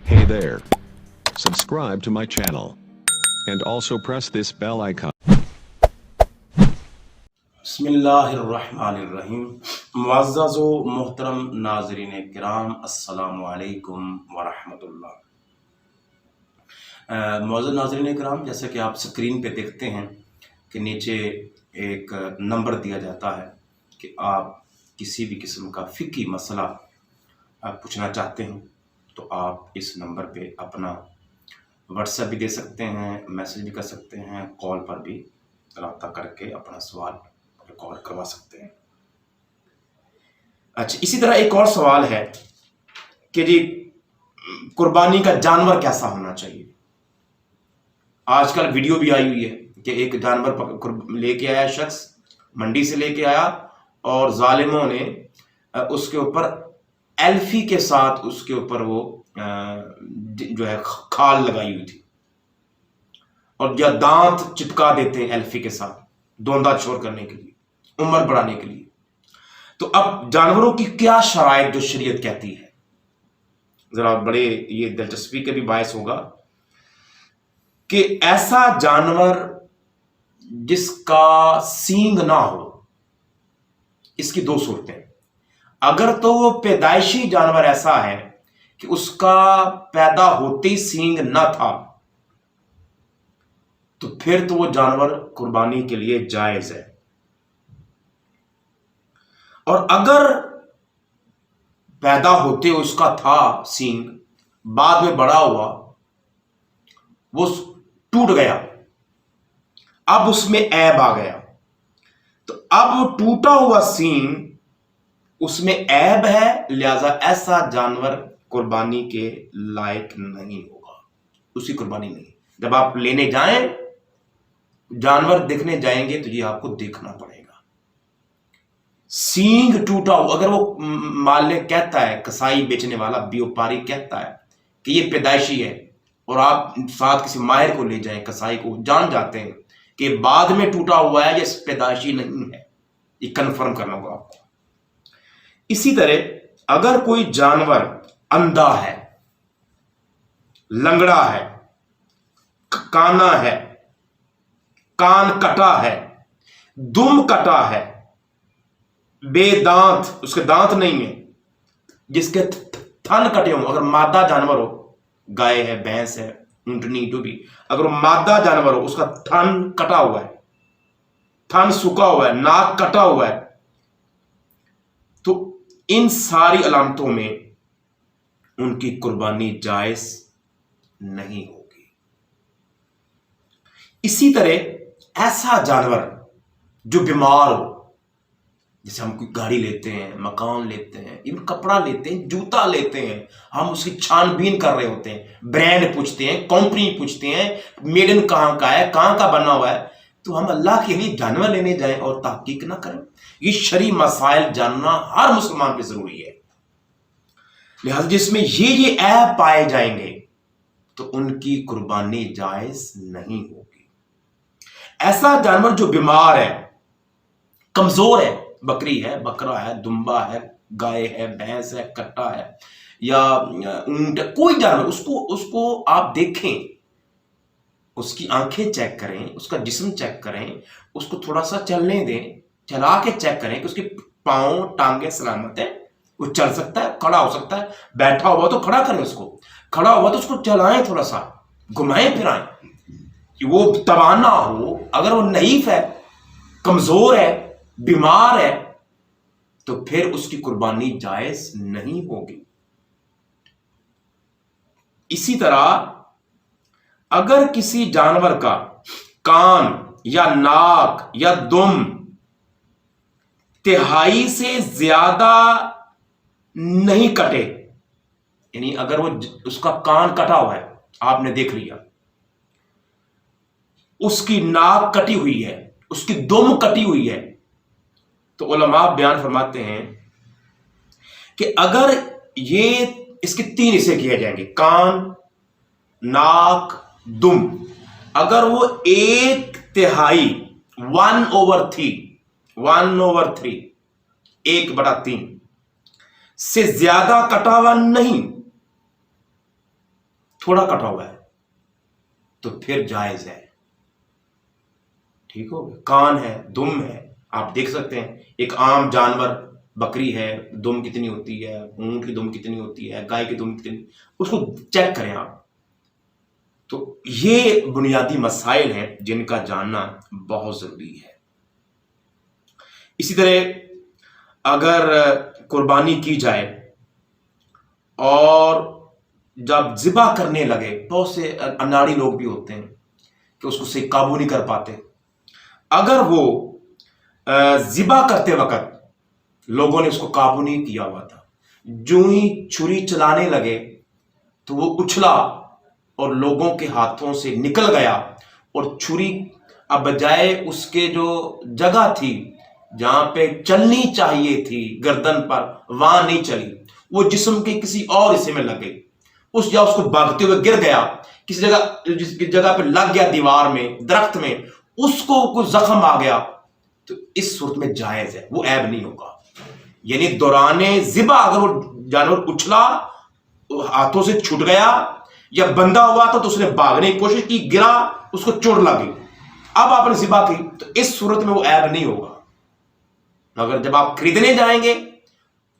Hey there. Subscribe to my channel. And also press this bell icon. बिस्मिल्लाहिर्रहमानिर्रहीम। मुअज़्ज़ज़ व मोहतरम नाज़रीन किराम, अस्सलामु अलैकुम वरहमतुल्लाह। मुअज़्ज़ज़ नाज़रीन किराम, जैसे कि आप स्क्रीन पे देखते हैं कि नीचे एक नंबर दिया जाता है कि आप किसी भी किस्म का फ़िक़ही मसला आप पूछना चाहते हैं तो आप इस नंबर पे अपना व्हाट्सएप भी दे सकते हैं, मैसेज भी कर सकते हैं, कॉल पर भी रब्ता करके अपना सवाल रिकॉर्ड करवा सकते हैं। अच्छा, इसी तरह एक और सवाल है कि जी कुर्बानी का जानवर कैसा होना चाहिए। आजकल वीडियो भी आई हुई है कि एक जानवर लेके आया शख्स, मंडी से लेके आया और जालिमों ने उसके ऊपर एल्फी के साथ उसके ऊपर वो जो है खाल लगाई हुई थी और या दांत चिपका देते हैं एल्फी के साथ दोंदा छोड़ करने के लिए, उम्र बढ़ाने के लिए। तो अब जानवरों की क्या शराइत जो शरीयत कहती है, जरा बड़े ये दिलचस्पी का भी बायस होगा कि ऐसा जानवर जिसका सींग ना हो, इसकी दो सूरतें। अगर तो वो पैदाइशी जानवर ऐसा है कि उसका पैदा होते ही सींग ना था तो फिर तो वो जानवर कुर्बानी के लिए जायज है। और अगर पैदा होते उसका था सींग, बाद में बड़ा हुआ, वो टूट गया, अब उसमें ऐब आ गया, तो अब वो टूटा हुआ सींग उसमें ऐब है, लिहाजा ऐसा जानवर कुर्बानी के लायक नहीं होगा, उसकी कुर्बानी नहीं। जब आप लेने जाएं, जानवर देखने जाएंगे तो ये आपको देखना पड़ेगा। सींग टूटा हो, अगर वो मालिक कहता है, कसाई बेचने वाला व्यापारी कहता है कि ये पैदाइशी है और आप साथ किसी माहिर को ले जाएं, कसाई को, जान जाते हैं कि बाद में टूटा हुआ है, ये पैदाइशी नहीं है, ये कन्फर्म करना होगा आपको। इसी तरह अगर कोई जानवर अंधा है, लंगड़ा है, काना है, कान कटा है, दुम कटा है, बेदांत, उसके दांत नहीं है, जिसके थन कटे हों, अगर मादा जानवर हो, गाय है, भैंस है, ऊंटनी, जो भी, अगर वो मादा जानवर हो, उसका थन कटा हुआ है, थन सूखा हुआ है, नाक कटा हुआ है, तो इन सारी अलामतों में उनकी कुर्बानी जायज नहीं होगी। इसी तरह ऐसा जानवर जो बीमार हो, जैसे हम कोई गाड़ी लेते हैं, मकान लेते हैं, इवन कपड़ा लेते हैं, जूता लेते हैं, हम उसकी छानबीन कर रहे होते हैं, ब्रांड पूछते हैं, कंपनी पूछते हैं, मेड इन कहां का है, कहां का बना हुआ है, तो हम अल्लाह के लिए जानवर लेने जाएं और तहकीक ना करें। ये शरई मसाइल जानना हर मुसलमान पे जरूरी है। लिहाजा जिसमें ये ऐब पाए जाएंगे तो उनकी कुर्बानी जायज नहीं होगी। ऐसा जानवर जो बीमार है, कमजोर है, बकरी है, बकरा है, दुम्बा है, गाय है, भैंस है, कट्टा है या ऊंट, कोई जानवर, उसको आप देखें, उसकी आंखें चेक करें, उसका जिस्म चेक करें, उसको थोड़ा सा चलने दें, चला के चेक करें कि उसके पांव टांगे सलामत है, वो चल सकता है, खड़ा हो सकता है, बैठा हुआ तो खड़ा करें उसको, खड़ा हुआ तो उसको चलाएं, थोड़ा सा घुमाएं फिराएं कि वो तवाना हो। अगर वो नहीफ है, कमजोर है, बीमार है, तो फिर उसकी कुर्बानी जायज नहीं होगी। इसी तरह अगर किसी जानवर का कान या नाक या दुम तिहाई से ज्यादा नहीं कटे, यानी अगर वो उसका कान कटा हुआ है, आपने देख लिया, उसकी नाक कटी हुई है, उसकी दुम कटी हुई है, तो उलमा बयान फरमाते हैं कि अगर ये इसके तीन हिस्से किए जाएंगे, कान, नाक, दुम, अगर वो 1/3 1/3 1/3 से ज्यादा कटा हुआ नहीं, تھوڑا کٹا ہوا ہے تو پھر جائز ہے. ٹھیک ہو گیا. کان ہے, دم ہے, آپ دیکھ سکتے ہیں ایک عام جانور بکری ہے, دم کتنی ہوتی ہے, اونٹ کی دم کتنی ہوتی ہے, گائے کی دم کتنی, اس کو چیک کریں آپ. تو یہ بنیادی مسائل ہیں جن کا جاننا بہت ضروری ہے. اسی طرح اگر قربانی کی جائے اور جب ذبح کرنے لگے, بہت سے اناڑی لوگ بھی ہوتے ہیں کہ اس کو صحیح قابو نہیں کر پاتے. اگر وہ ذبح کرتے وقت لوگوں نے اس کو قابو نہیں کیا ہوا تھا, جو ہی چھری چلانے لگے تو وہ اچھلا اور لوگوں کے ہاتھوں سے نکل گیا, اور چھری اب بجائے اس کے جو جگہ تھی جہاں پہ چلنی چاہیے تھی گردن پر, وہاں نہیں چلی, وہ جسم کے کسی اور حصے میں لگ گئی. اس کو بھاگتے ہوئے گر گیا کسی جگہ, جس جگہ پہ لگ گیا دیوار میں, درخت میں, اس کو کوئی زخم آ گیا, تو اس صورت میں جائز ہے, وہ عیب نہیں ہوگا. یعنی دوران ذبح اگر وہ جانور اچھلا, ہاتھوں سے چھوٹ گیا یا بندہ ہوا تو اس نے بھاگنے کی کوشش کی, گرا, اس کو چوٹ لگی, اب آپ نے ذبح کی, تو اس صورت میں وہ عیب نہیں ہوگا. مگر جب آپ خریدنے جائیں گے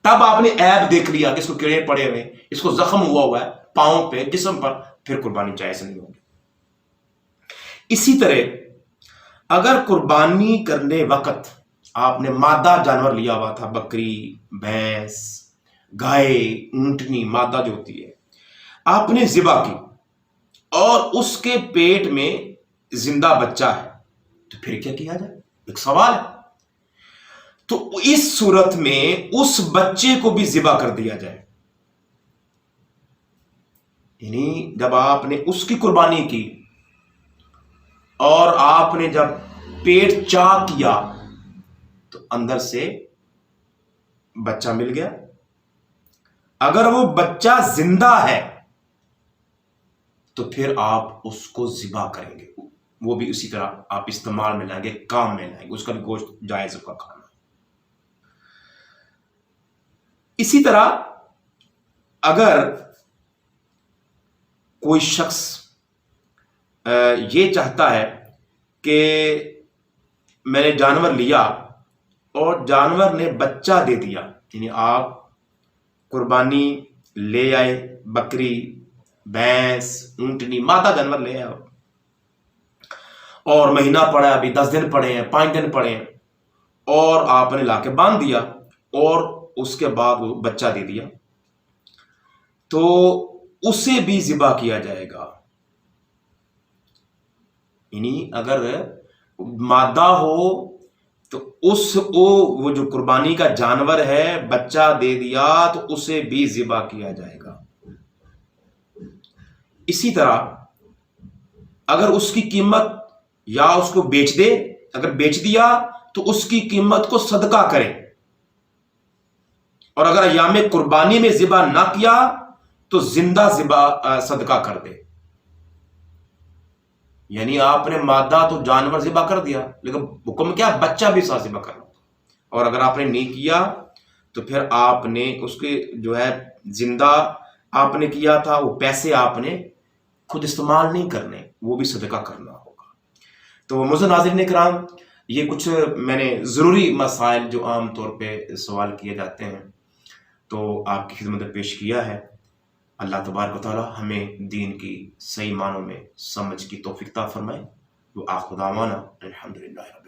تب آپ نے عیب دیکھ لیا کہ اس کو کیڑے پڑے ہوئے, اس کو زخم ہوا ہے پاؤں پہ, جسم پر, پھر قربانی جائز نہیں ہوگی. اسی طرح اگر قربانی کرنے وقت آپ نے مادہ جانور لیا ہوا تھا, بکری, بھینس, گائے, اونٹنی, مادہ جو ہوتی ہے, آپ نے ذبح کی اور اس کے پیٹ میں زندہ بچہ ہے, تو پھر کیا کیا جائے؟ ایک سوال ہے. تو اس صورت میں اس بچے کو بھی ذبح کر دیا جائے. یعنی جب آپ نے اس کی قربانی کی اور آپ نے جب پیٹ چاک کیا تو اندر سے بچہ مل گیا. اگر وہ بچہ زندہ ہے تو پھر آپ اس کو ذبح کریں گے, وہ بھی اسی طرح آپ استعمال میں لائیں گے, کام میں لائیں گے, اس کا بھی گوشت جائز کا کھانا. اسی طرح اگر کوئی شخص یہ چاہتا ہے کہ میں نے جانور لیا اور جانور نے بچہ دے دیا, یعنی آپ قربانی لے آئے, بکری, بھینس, اونٹنی, مادہ جانور لے آئے, اور مہینہ پڑا, ابھی 10 دن پڑے ہیں, 5 دن پڑے ہیں, اور آپ نے لا کے باندھ دیا اور اس کے بعد وہ بچہ دے دیا, تو اسے بھی ذبح کیا جائے گا. یعنی اگر مادہ ہو تو وہ جو قربانی کا جانور ہے بچہ دے دیا تو اسے بھی ذبح کیا جائے گا. اسی طرح اگر اس کی قیمت یا اس کو بیچ دے, اگر بیچ دیا تو اس کی قیمت کو صدقہ کرے, اور اگر ایام قربانی میں ذبح نہ کیا تو زندہ ذبح صدقہ کر دے. یعنی آپ نے مادہ تو جانور ذبح کر دیا, لیکن حکم کیا, بچہ بھی ساتھ ذبح کرنا. اور اگر آپ نے نہیں کیا تو پھر آپ نے اس کے جو ہے زندہ آپ نے کیا تھا, وہ پیسے آپ نے خود استعمال نہیں کرنے, وہ بھی صدقہ کرنا ہوگا. تو معزز ناظرین کرام, یہ کچھ میں نے ضروری مسائل جو عام طور پہ سوال کیے جاتے ہیں تو آپ کی خدمت میں پیش کیا ہے. اللہ تبارک و تعالی ہمیں دین کی صحیح معنوں میں سمجھ کی توفیق عطا فرمائے. وآخر دعوانا الحمدللہ رب